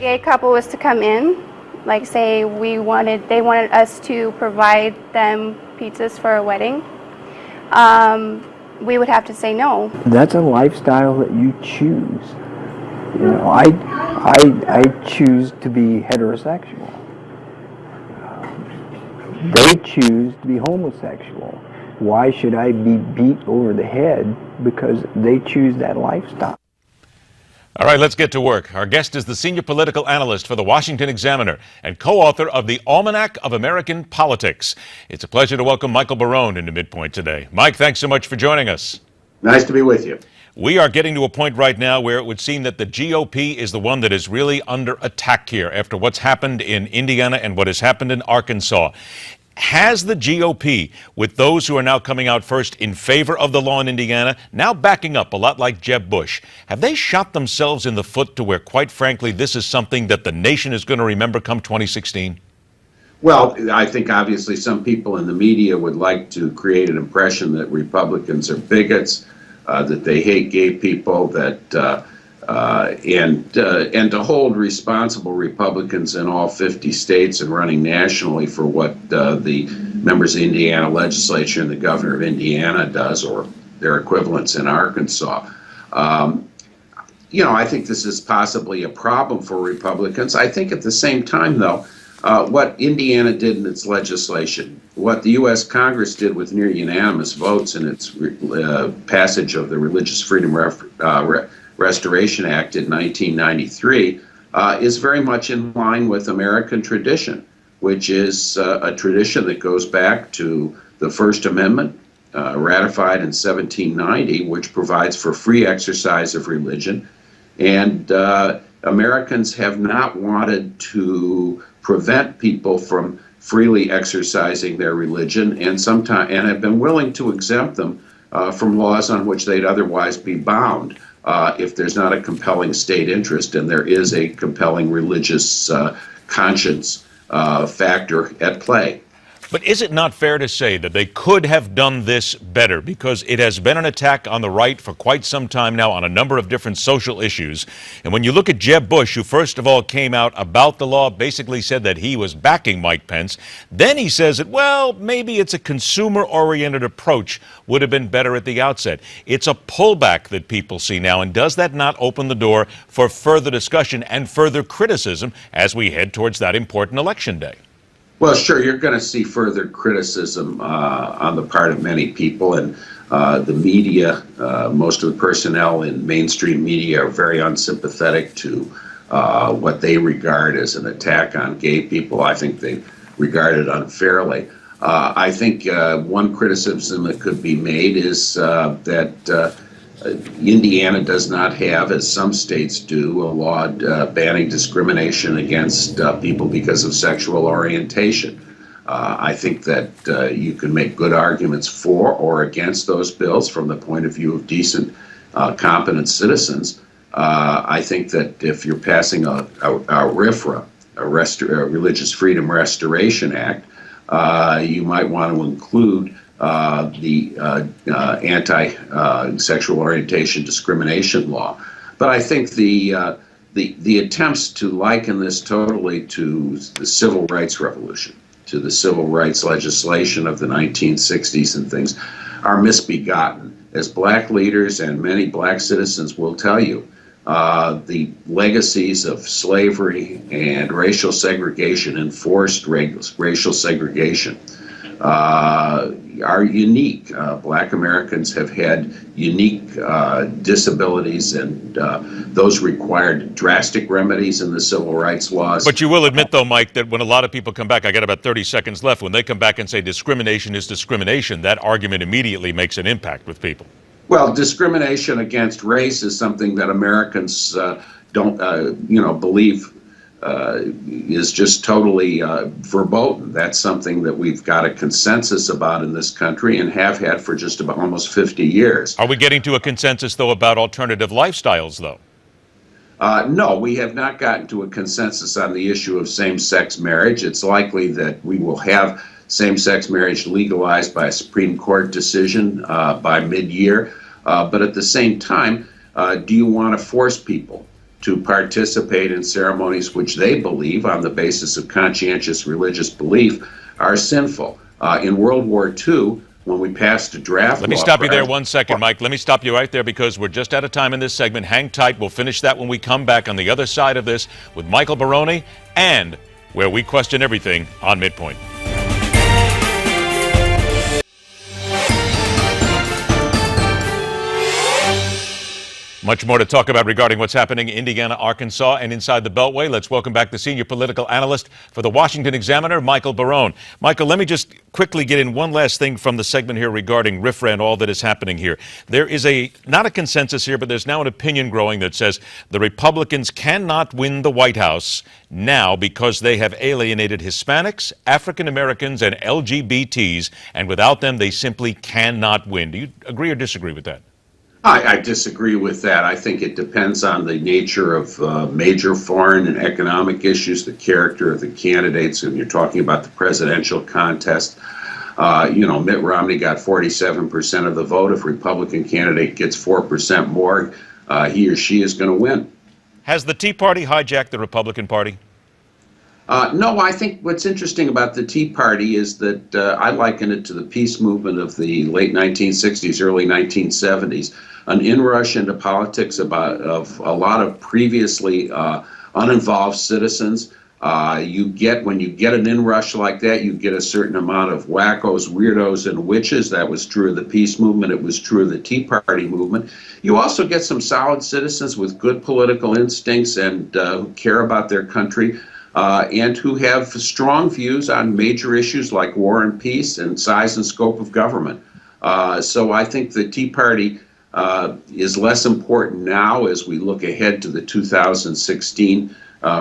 gay couple was to come in, like say they wanted us to provide them pizzas for a wedding, we would have to say no. That's a lifestyle that you choose. You know, I choose to be heterosexual. They choose to be homosexual. Why should I be beat over the head because they choose that lifestyle? All right, let's get to work. Our guest is the senior political analyst for the Washington Examiner and co-author of the Almanac of American Politics. It's a pleasure to welcome Michael Barone into MidPoint today. Mike, thanks so much for joining us. Nice to be with you. We are getting to a point right now where it would seem that the GOP is the one that is really under attack here after what's happened in Indiana and what has happened in Arkansas. Has the GOP, with those who are now coming out first in favor of the law in Indiana, now backing up a lot like Jeb Bush, have they shot themselves in the foot to where, quite frankly, this is something that the nation is going to remember come 2016? Well, I think obviously some people in the media would like to create an impression that Republicans are bigots, that they hate gay people, and to hold responsible Republicans in all 50 states and running nationally for what the members of the Indiana legislature and the governor of Indiana does, or their equivalents in Arkansas. I think this is possibly a problem for Republicans. I think at the same time, though, what Indiana did in its legislation, what the U.S. Congress did with near unanimous votes in its passage of the Religious Freedom Restoration Act in 1993, is very much in line with American tradition, which is a tradition that goes back to the First Amendment, ratified in 1790, which provides for free exercise of religion. And Americans have not wanted to prevent people from freely exercising their religion, and have been willing to exempt them from laws on which they'd otherwise be bound if there's not a compelling state interest and there is a compelling religious conscience factor at play. But is it not fair to say that they could have done this better? Because it has been an attack on the right for quite some time now on a number of different social issues. And when you look at Jeb Bush, who first of all came out about the law, basically said that he was backing Mike Pence. Then he says that, well, maybe it's a consumer-oriented approach would have been better at the outset. It's a pullback that people see now. And does that not open the door for further discussion and further criticism as we head towards that important election day? Well, sure, you're going to see further criticism on the part of many people, and the media, most of the personnel in mainstream media are very unsympathetic to what they regard as an attack on gay people. I think they regard it unfairly. I think one criticism that could be made is that Indiana does not have, as some states do, a law banning discrimination against people because of sexual orientation. I think that you can make good arguments for or against those bills from the point of view of decent, competent citizens. I think that if you're passing a RFRA, a Religious Freedom Restoration Act, you might want to include the anti-sexual orientation discrimination law. But I think the attempts to liken this totally to the civil rights revolution, to the civil rights legislation of the 1960s and things, are misbegotten. As black leaders and many black citizens will tell you, the legacies of slavery and racial segregation, enforced racial segregation, are unique. Black Americans have had unique disabilities, and those required drastic remedies in the civil rights laws. But you will admit, though, Mike, that when a lot of people come back, I got about 30 seconds left, when they come back and say discrimination is discrimination, that argument immediately makes an impact with people. Well, discrimination against race is something that Americans don't, believe is just totally verboten. That's something that we've got a consensus about in this country and have had for just about almost 50 years. Are we getting to a consensus, though, about alternative lifestyles, though? No, we have not gotten to a consensus on the issue of same-sex marriage. It's likely that we will have same-sex marriage legalized by a Supreme Court decision by mid-year. But at the same time, do you want to force people to participate in ceremonies which they believe, on the basis of conscientious religious belief, are sinful. In World War II, when we passed a draft law... Let me stop you there 1 second, Mike. Let me stop you right there because we're just out of time in this segment. Hang tight. We'll finish that when we come back on the other side of this with Michael Barone and where we question everything on MidPoint. Much more to talk about regarding what's happening in Indiana, Arkansas, and inside the Beltway. Let's welcome back the senior political analyst for the Washington Examiner, Michael Barone. Michael, let me just quickly get in one last thing from the segment here regarding RFRA and all that is happening here. There is not a consensus here, but there's now an opinion growing that says the Republicans cannot win the White House now because they have alienated Hispanics, African Americans, and LGBTs, and without them, they simply cannot win. Do you agree or disagree with that? I disagree with that. I think it depends on the nature of major foreign and economic issues, the character of the candidates, and you're talking about the presidential contest. Mitt Romney got 47% of the vote. If a Republican candidate gets 4% more, he or she is going to win. Has the Tea Party hijacked the Republican Party? No, I think what's interesting about the Tea Party is that I liken it to the peace movement of the late 1960s, early 1970s, an inrush into politics of a lot of previously uninvolved citizens. When you get an inrush like that, you get a certain amount of wackos, weirdos, and witches. That was true of the peace movement. It was true of the Tea Party movement. You also get some solid citizens with good political instincts and who care about their country. And who have strong views on major issues like war and peace and size and scope of government. So I think the Tea Party is less important now as we look ahead to the 2016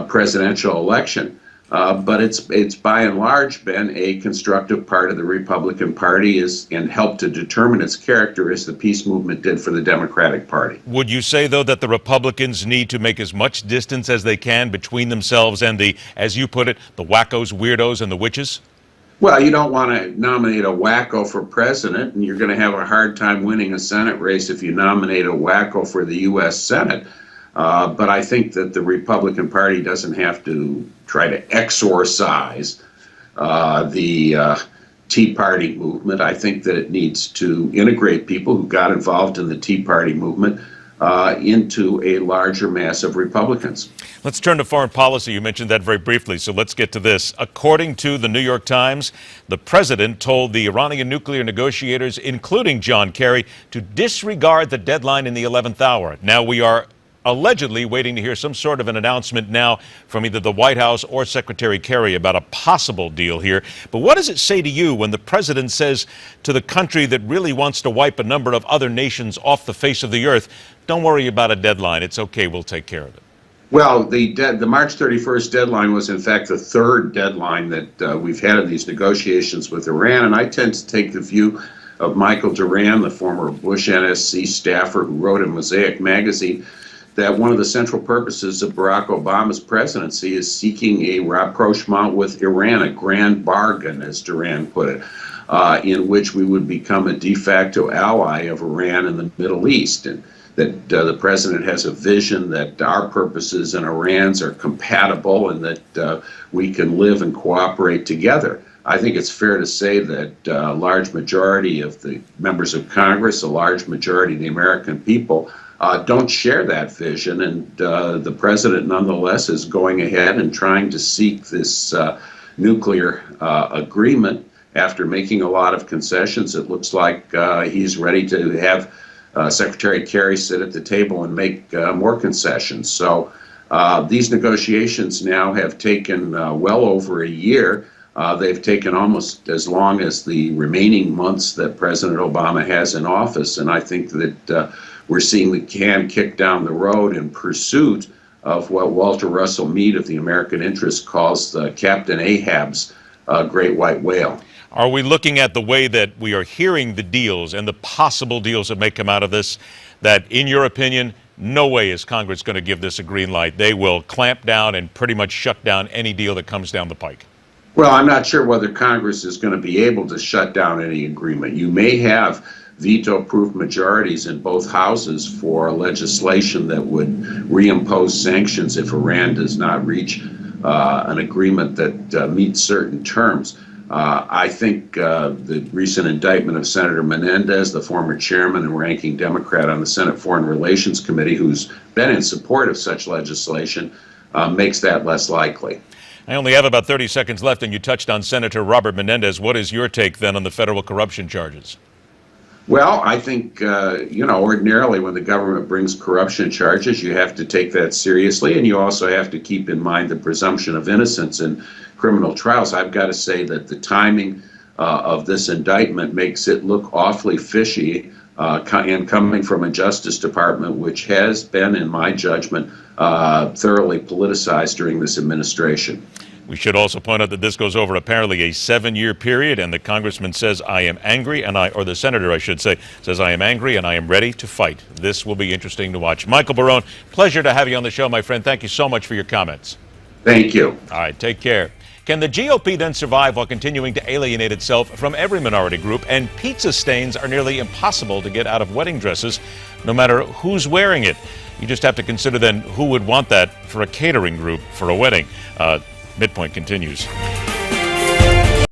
presidential election. But it's by and large been a constructive part of the Republican Party and helped to determine its character as the peace movement did for the Democratic Party. Would you say, though, that the Republicans need to make as much distance as they can between themselves and the, as you put it, the wackos, weirdos, and the witches? Well, you don't want to nominate a wacko for president, and you're going to have a hard time winning a Senate race if you nominate a wacko for the U.S. Senate. But I think that the Republican Party doesn't have to try to exorcise the Tea Party movement. I think that it needs to integrate people who got involved in the Tea Party movement into a larger mass of Republicans. Let's turn to foreign policy. You mentioned that very briefly, so let's get to this. According to the New York Times, the president told the Iranian nuclear negotiators, including John Kerry, to disregard the deadline in the 11th hour. Now we are allegedly waiting to hear some sort of an announcement now from either the White House or Secretary Kerry about a possible deal here. But what does it say to you when the president says to the country that really wants to wipe a number of other nations off the face of the earth, don't worry about a deadline, it's okay, we'll take care of it? Well, the March 31st deadline was, in fact, the third deadline that we've had in these negotiations with Iran, and I tend to take the view of Michael Doran, the former Bush NSC staffer who wrote in Mosaic magazine, that one of the central purposes of Barack Obama's presidency is seeking a rapprochement with Iran, a grand bargain, as Duran put it, in which we would become a de facto ally of Iran in the Middle East, and that the president has a vision that our purposes and Iran's are compatible and that we can live and cooperate together. I think it's fair to say that a large majority of the members of Congress, a large majority of the American people, don't share that vision, and the president nonetheless is going ahead and trying to seek this nuclear agreement. After making a lot of concessions, it looks like he's ready to have Secretary Kerry sit at the table and make more concessions. So these negotiations now have taken well over a year. They've taken almost as long as the remaining months that President Obama has in office, and I think that we're seeing the can kicked down the road in pursuit of what Walter Russell Mead of the American Interest calls Captain Ahab's great white whale. Are we looking at the way that we are hearing the deals and the possible deals that may come out of this, that in your opinion, no way is Congress going to give this a green light? They will clamp down and pretty much shut down any deal that comes down the pike. Well, I'm not sure whether Congress is going to be able to shut down any agreement. You may have veto-proof majorities in both houses for legislation that would reimpose sanctions if Iran does not reach an agreement that meets certain terms. I think the recent indictment of Senator Menendez, the former chairman and ranking Democrat on the Senate Foreign Relations Committee, who's been in support of such legislation, makes that less likely. I only have about 30 seconds left, and you touched on Senator Robert Menendez. What is your take then on the federal corruption charges? Well, I think, ordinarily when the government brings corruption charges, you have to take that seriously, and you also have to keep in mind the presumption of innocence in criminal trials. I've got to say that the timing of this indictment makes it look awfully fishy, and coming from a Justice Department which has been, in my judgment, thoroughly politicized during this administration. We should also point out that this goes over apparently a 7-year period, and the congressman says, I am angry, or the senator, I should say, says, I am angry and I am ready to fight. This will be interesting to watch. Michael Barone, pleasure to have you on the show, my friend. Thank you so much for your comments. Thank you. All right, take care. Can the GOP then survive while continuing to alienate itself from every minority group? And pizza stains are nearly impossible to get out of wedding dresses, no matter who's wearing it. You just have to consider then who would want that for a catering group for a wedding. MidPoint continues.